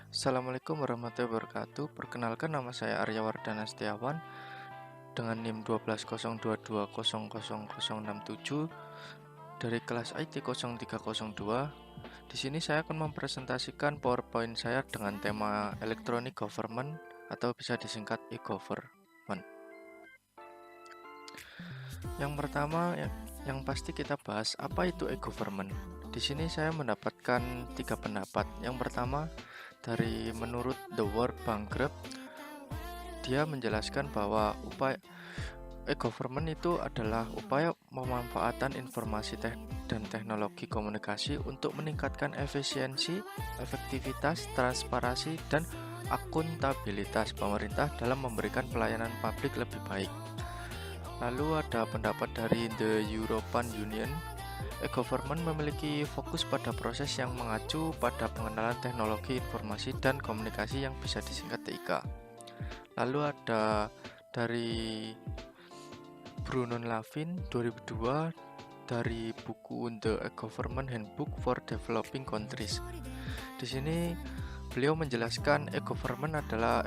Assalamualaikum warahmatullahi wabarakatuh. Perkenalkan, nama saya Arya Wardana Setiawan dengan NIM 1202200067 dari kelas IT 0302. Di sini saya akan mempresentasikan PowerPoint saya dengan tema Electronic Government atau bisa disingkat e-government. Yang pertama, yang pasti kita bahas apa itu e-government. Di sini saya mendapatkan 3 pendapat. Yang pertama, dari menurut The World Bank Group, dia menjelaskan bahwa upaya e-government itu adalah upaya pemanfaatan informasi dan teknologi komunikasi untuk meningkatkan efisiensi, efektivitas, transparansi, dan akuntabilitas pemerintah dalam memberikan pelayanan publik lebih baik. Lalu ada pendapat dari The European Union. E-government memiliki fokus pada proses yang mengacu pada pengenalan teknologi informasi dan komunikasi yang bisa disingkat TIK. Lalu ada dari Bruno Lavin 2002 dari buku The E-Government Handbook for Developing Countries. Di sini beliau menjelaskan e-government adalah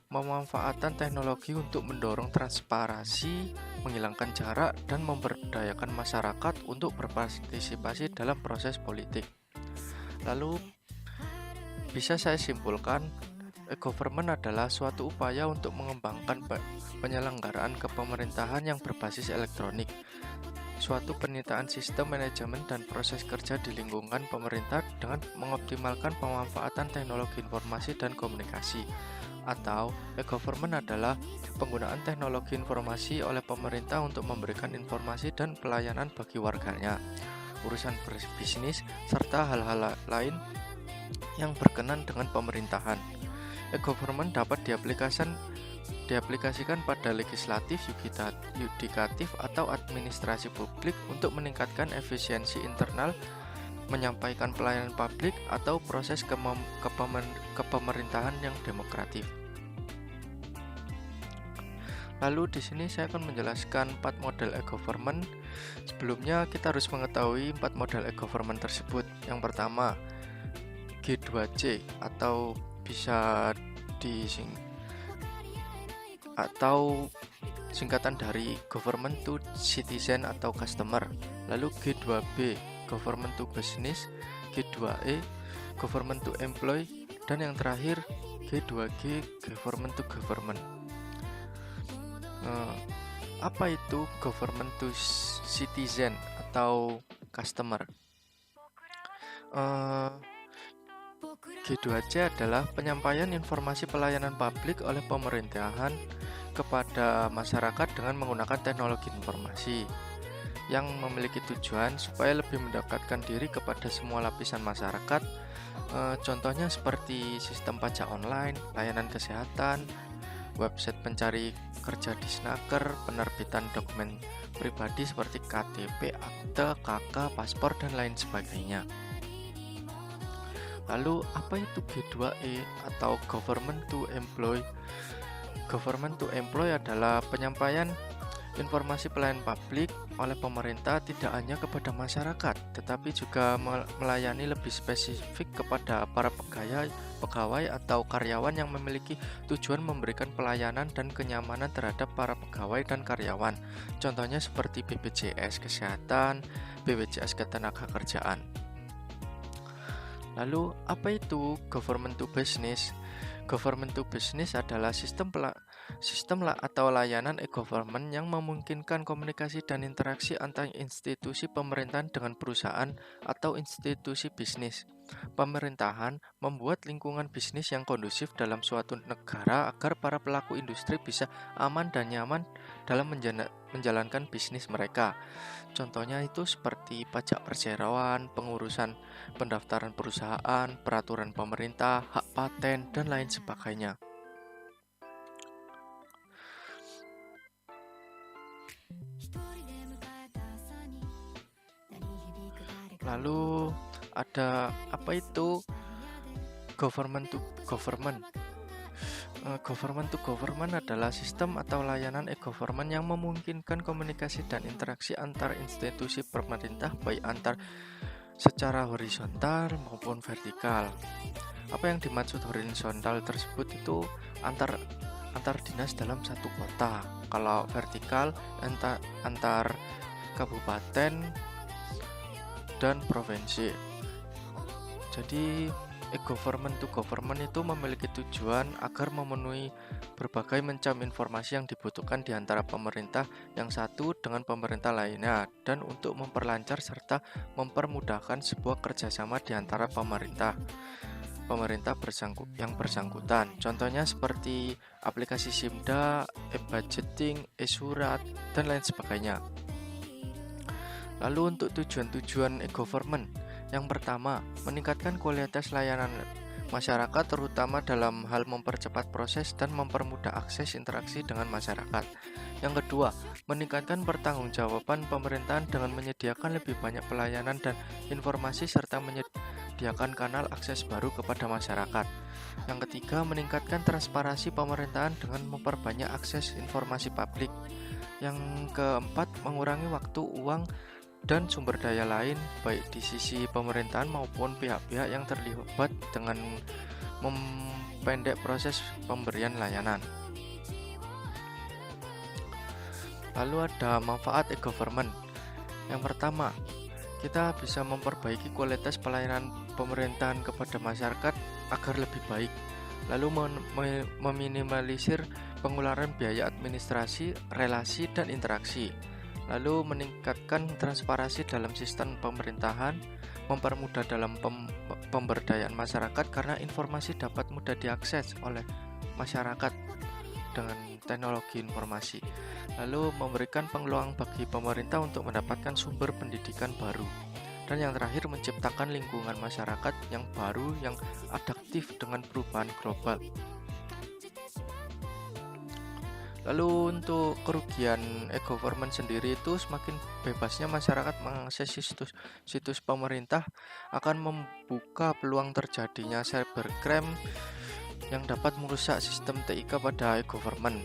pemanfaatan teknologi untuk mendorong transparansi, menghilangkan jarak, dan memberdayakan masyarakat untuk berpartisipasi dalam proses politik. Lalu bisa saya simpulkan, e-government adalah suatu upaya untuk mengembangkan penyelenggaraan kepemerintahan yang berbasis elektronik, suatu penyitaan sistem manajemen dan proses kerja di lingkungan pemerintah dengan mengoptimalkan pemanfaatan teknologi informasi dan komunikasi. Atau e-government adalah penggunaan teknologi informasi oleh pemerintah untuk memberikan informasi dan pelayanan bagi warganya, urusan berbisnis, serta hal-hal lain yang berkenan dengan pemerintahan. E-government dapat diaplikasikan pada legislatif, yudikatif, atau administrasi publik untuk meningkatkan efisiensi internal, menyampaikan pelayanan publik, atau proses kepemerintahan yang demokratif. Lalu di sini saya akan menjelaskan 4 model e-government. Sebelumnya kita harus mengetahui 4 model e-government tersebut. Yang pertama, G2C atau bisa singkatan dari Government to Citizen atau Customer. Lalu G2B, Government to Business, G2E, Government to Employee, dan yang terakhir G2G, Government to Government. Apa itu Government to Citizen atau Customer? G2C adalah penyampaian informasi pelayanan publik oleh pemerintahan kepada masyarakat dengan menggunakan teknologi informasi yang memiliki tujuan supaya lebih mendekatkan diri kepada semua lapisan masyarakat. Contohnya seperti sistem pajak online, layanan kesehatan, website pencari kerja di Snaker, penerbitan dokumen pribadi seperti KTP, akte, KK, paspor, dan lain sebagainya. Lalu apa itu G2E atau Government to Employ? Government to Employ adalah penyampaian informasi pelayanan publik oleh pemerintah tidak hanya kepada masyarakat, tetapi juga melayani lebih spesifik kepada para pegawai atau karyawan yang memiliki tujuan memberikan pelayanan dan kenyamanan terhadap para pegawai dan karyawan. Contohnya seperti BPJS Kesehatan, BPJS Ketenagakerjaan. Lalu, apa itu Government to Business? Government to Business adalah sistem atau layanan e-government yang memungkinkan komunikasi dan interaksi antar institusi pemerintahan dengan perusahaan atau institusi bisnis. Pemerintahan membuat lingkungan bisnis yang kondusif dalam suatu negara agar para pelaku industri bisa aman dan nyaman dalam menjalankan bisnis mereka. Contohnya itu seperti pajak perseroan, pengurusan pendaftaran perusahaan, peraturan pemerintah, hak paten, dan lain sebagainya. Lalu ada apa itu Government to Government? Government to Government adalah sistem atau layanan e-government yang memungkinkan komunikasi dan interaksi antar institusi pemerintah baik antar secara horizontal maupun vertikal. Apa yang dimaksud horizontal tersebut itu antar dinas dalam satu kota. Kalau vertikal antar kabupaten dan provinsi. Jadi e-government to government itu memiliki tujuan agar memenuhi berbagai macam informasi yang dibutuhkan di antara pemerintah yang satu dengan pemerintah lainnya, dan untuk memperlancar serta mempermudahkan sebuah kerjasama di antara pemerintah yang bersangkutan. Contohnya seperti aplikasi SIMDA, e-budgeting, e-surat, dan lain sebagainya. Lalu untuk tujuan-tujuan e-government, yang pertama, meningkatkan kualitas layanan masyarakat terutama dalam hal mempercepat proses dan mempermudah akses interaksi dengan masyarakat. Yang kedua, meningkatkan pertanggungjawaban pemerintahan dengan menyediakan lebih banyak pelayanan dan informasi serta menyediakan kanal akses baru kepada masyarakat. Yang ketiga, meningkatkan transparansi pemerintahan dengan memperbanyak akses informasi publik. Yang keempat, mengurangi waktu, uang, dan sumber daya lain baik di sisi pemerintahan maupun pihak-pihak yang terlibat dengan memendek proses pemberian layanan. Lalu ada manfaat e-government. Yang pertama, kita bisa memperbaiki kualitas pelayanan pemerintahan kepada masyarakat agar lebih baik. Lalu meminimalisir pengeluaran biaya administrasi, relasi, dan interaksi. Lalu meningkatkan transparansi dalam sistem pemerintahan, mempermudah dalam pemberdayaan masyarakat karena informasi dapat mudah diakses oleh masyarakat dengan teknologi informasi. Lalu memberikan peluang bagi pemerintah untuk mendapatkan sumber pendidikan baru. Dan yang terakhir, menciptakan lingkungan masyarakat yang baru yang adaptif dengan perubahan global. Lalu untuk kerugian e-government sendiri itu, semakin bebasnya masyarakat mengakses situs pemerintah akan membuka peluang terjadinya cybercrime yang dapat merusak sistem TIK pada e-government.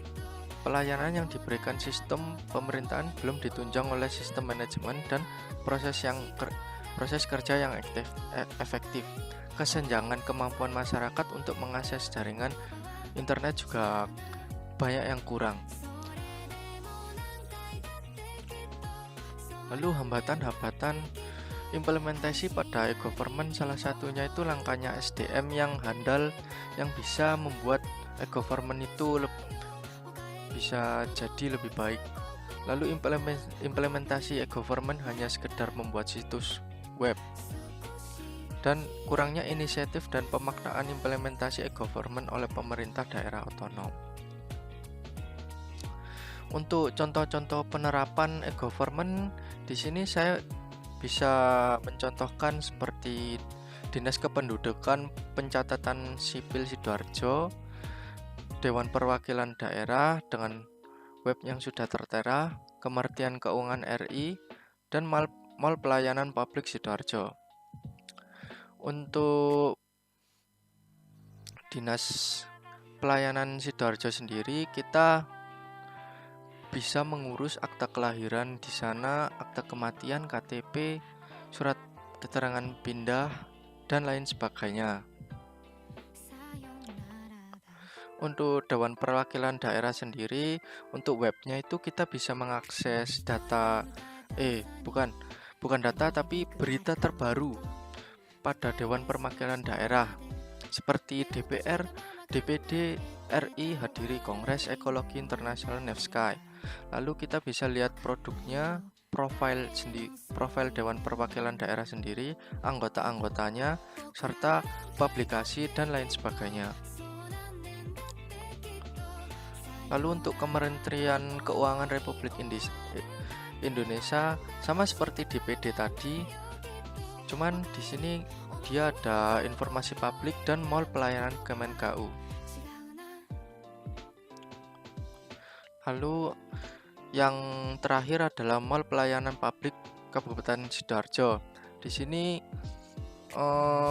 Pelayanan yang diberikan sistem pemerintahan belum ditunjang oleh sistem manajemen dan proses kerja yang efektif. Kesenjangan kemampuan masyarakat untuk mengakses jaringan internet juga banyak yang kurang. Lalu hambatan-hambatan implementasi pada e-government, salah satunya itu langkanya SDM yang handal yang bisa membuat e-government itu bisa jadi lebih baik. Lalu implementasi e-government hanya sekedar membuat situs web, dan kurangnya inisiatif dan pemaknaan implementasi e-government oleh pemerintah daerah otonom. Untuk contoh-contoh penerapan e-government, di sini saya bisa mencontohkan seperti Dinas Kependudukan Pencatatan Sipil Sidoarjo, Dewan Perwakilan Daerah dengan web yang sudah tertera, Kementerian Keuangan RI, dan Mall Pelayanan Publik Sidoarjo. Untuk Dinas Pelayanan Sidoarjo sendiri, kita bisa mengurus akta kelahiran di sana, akta kematian, KTP, surat keterangan pindah, dan lain sebagainya. Untuk Dewan Perwakilan Daerah sendiri, untuk webnya itu kita bisa mengakses data, bukan data tapi berita terbaru pada Dewan Perwakilan Daerah, seperti DPR, DPD RI hadiri Kongres Ekologi Internasional NEFSKY. Lalu kita bisa lihat produknya, profil Dewan Perwakilan Daerah sendiri, anggota-anggotanya, serta publikasi dan lain sebagainya. Lalu untuk Kementerian Keuangan Republik Indonesia sama seperti DPD tadi, cuman di sini dia ada informasi publik dan Mall Pelayanan Kemenku. Lalu yang terakhir adalah Mall Pelayanan Publik Kabupaten Sidoarjo. Di sini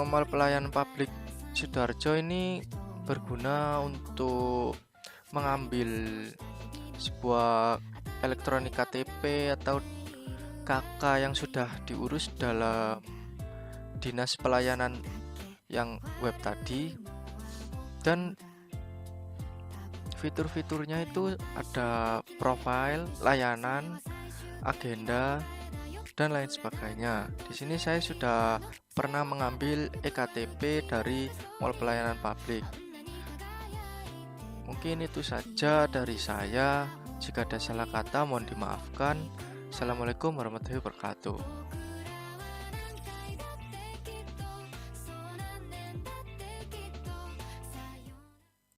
Mall Pelayanan Publik Sidoarjo ini berguna untuk mengambil sebuah elektronik KTP atau KK yang sudah diurus dalam Dinas Pelayanan yang web tadi. Dan fitur-fiturnya itu ada profile, layanan, agenda, dan lain sebagainya. Di sini saya sudah pernah mengambil eKTP dari Mall Pelayanan Publik. Mungkin itu saja dari saya. Jika ada salah kata mohon dimaafkan. Assalamualaikum warahmatullahi wabarakatuh.